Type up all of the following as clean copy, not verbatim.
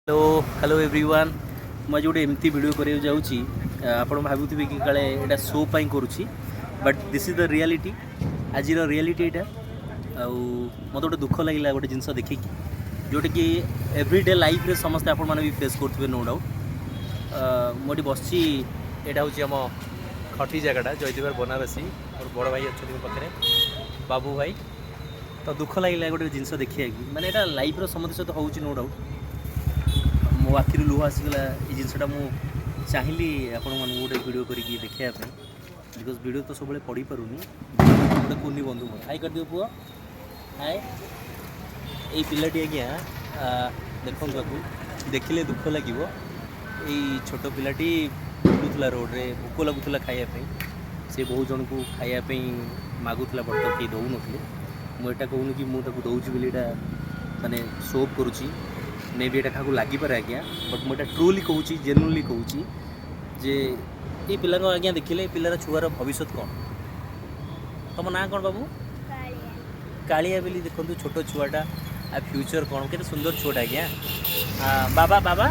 hello hello everyone मुझे गोटे एमती वीडियो करिया जाऊँगी आपण भावुवे कि काले एटा शो पाई करुँची but this is the reality आज रियलिटी यहाँ मत गोटे दुख लगे गोटे जिनस देखिकी जोटा कि एवरीडे लाइफ रे समस्ते आपण मैंने भी फेस करुवे नो डाउट मुझे बस यहाँ हूँ आम खटी जगटा जयदेवर बनारसी और बड़ भाई अच्छा मो पाखे बाबू भाई तो दुख लगे गोटे जिनस देखिए माने यहाँ लाइफ समस्या सहित हूँ नो डाउट मो आखिर लुह आसीगला ये जिनसटा मुझे चाहिए आपण मन गोटे वीडियो करके देखापी बिकज वीडियो तो सब पढ़ी पारूनी गोटे कुनी बंधु मोर हाई कर दियो पुआ हाय ये पिलाटी आज्ञा देखो देखिले दुख लगे ये छोट पिलाटी बुलूला रोड रे भोक लगुला खायापी से बहुत जन को खायापी मागुला बट किए दौन मुझे कहूनी कि मुझे दौची बोली माने सोप करुँची मे भी यहाँ लगिपे आज्ञा बट मुझे ट्रुली कहूँ जेन्युइनली कहूँ जे ये पिला आज्ञा देखिले पिलार छुआर भविष्य कौन तुम ना कौन बाबू कालिया बोली देखो छोट छुआटा आ फ्यूचर कौन के सुंदर छुआटा आज्ञा बाबा बाबा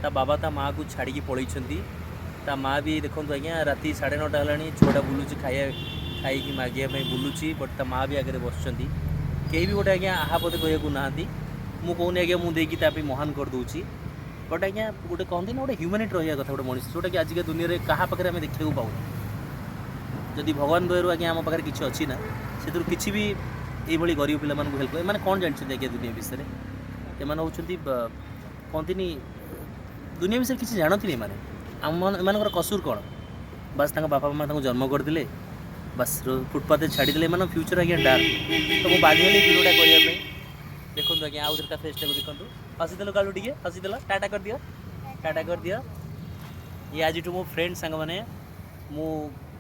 ता बाबा ता माँ को छाड़ी पलैंट ता माँ भी देखो आज्ञा राति 9:30 है छुआटा बुलूची खाई मागिया बुलूची बट ता माँ भी आगे बस कहीं भी गोटे आज्ञा आहा पदे कहूँ ना मुझे कहूनी आज्ञा मुझे महान करदे बट आज्ञा गोटे कहते ना गोटे ह्यूमानिटी रहा कथा गोटे मनीष जोटा कि आजिका दुनिया में क्या पाखे आम देखा पाऊँ जदि भगवान दयारू आज्ञा आम पाखे किसी अच्छी ना से किसी भी ये गरीब पिला हेल्प मैंने कौन जानते आज्ञा दुनिया विषय एम हूँ कहती दुनिया विषय किसी जानती माने आम कसूर कौन बस बापा माँ जन्म करदे बस फुटपाथ छाड़ीदे मान फ्यूचर आज्ञा डार्क तो मुझे बाध्य भिडियोटा करने देखो आज्ञा आउ ता फेसटा को देखो हसीदेल कालू टे हसीदेल टाटा कर दियो ये आज मो फ्रेंड सांग मैंने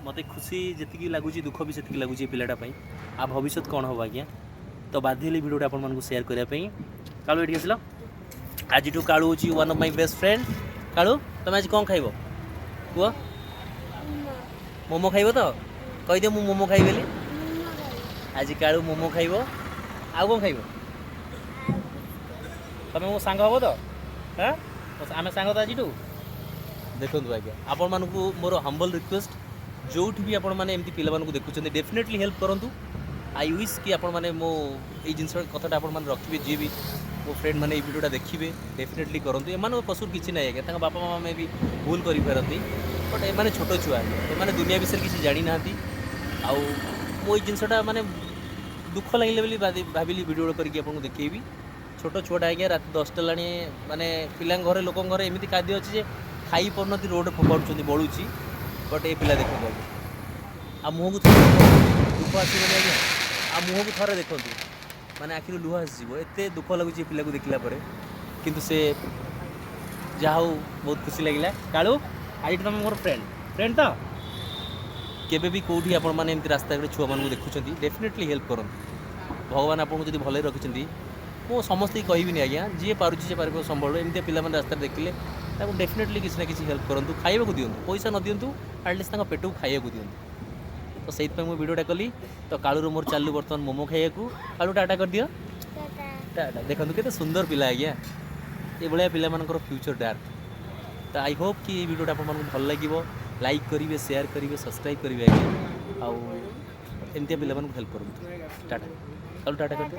मत खुशी जी लगुच दुख भी से लगुच पिलाटा आ भविष्य कौन हम आज्ञा तो बाध्य भिडियोटा आपको सेयार करने कालू ये आसल आज कालू हूँ one of my best friend Kalu तुम आज कौन खाइब कह मोमो खाइब तो कहीदे मु मोमो खाइबे आज कालू मोमो खाइब आउ कौन खाइब तुम मो सांग हम तो हाँ आम सांग तो आज देखो आज्ञा आपण मानक मोर हम्बल रिक्वेस्ट जो भी आपण मैंने एमती पिला देखुं डेफिनेटली हेल्प करूँ आई विश कि आपण मैंने मो ये जिन कथाटा आप रखिए जी भी मो फ्रेंड मैंने भिडियोटा देखिए डेफिनेटली करूँ एम कसूर किसी ना आज्ञा बापा माँ में भी भूल करती बट एम छोट छुआ एम दुनिया विषय किसी जानी ना आउ मो जिनसटा माने दुख लगे बोली भाविली वीडियो करके आपको देखेबी छोट छुआटा आज्ञा रात 10टा लाणी माने पिला घरे लोक घरे एमती खाद्य अच्छी जे खाई पारती रोड फोपाड़ुं बलुची बट ये पिला देखो आज्ञा आ मुँह को दुख आसबनी आज्ञा आ मुँह को थरे देखो माने आखिर लुह आसो एत दुख लगुच पिला को देखला किंतु से जहा बहुत खुशी लगे कालू आज तुम मोर फ्रेंड तो केबे भी कौटी आपण मैंने एमती रास्ता छुआ मान देखुं डेफिनेटली हेल्प करूँ भगवान आपको जब भले रखिंट मो समस्ते कहबी आज्ञा जी पार्टी से पार संभल एमती पिला रास्ता देखिले डेफिनेटली किसी ना किसी हेल्प करूँ खाइबा दिंतु पैसा न दिंतु आटलिस्ट पेट को खाइबा दिंतु तो से वीडियोटा कली तो कालू मोर चालू बर्तमान मोमो खाइया कालू टाटा कर दियो टाटा देखो के सुंदर पिला आज्ञा ये भाया पिला फ्यूचर डार्क तो आई होप कि ये वीडियोटा आपको भल लगे लाइक करेंगे शेयर करेंगे सब्सक्राइब करेंगे आज्ञा आउ एमती पिला हेल्प करूँ टाटा कालू टाटा कर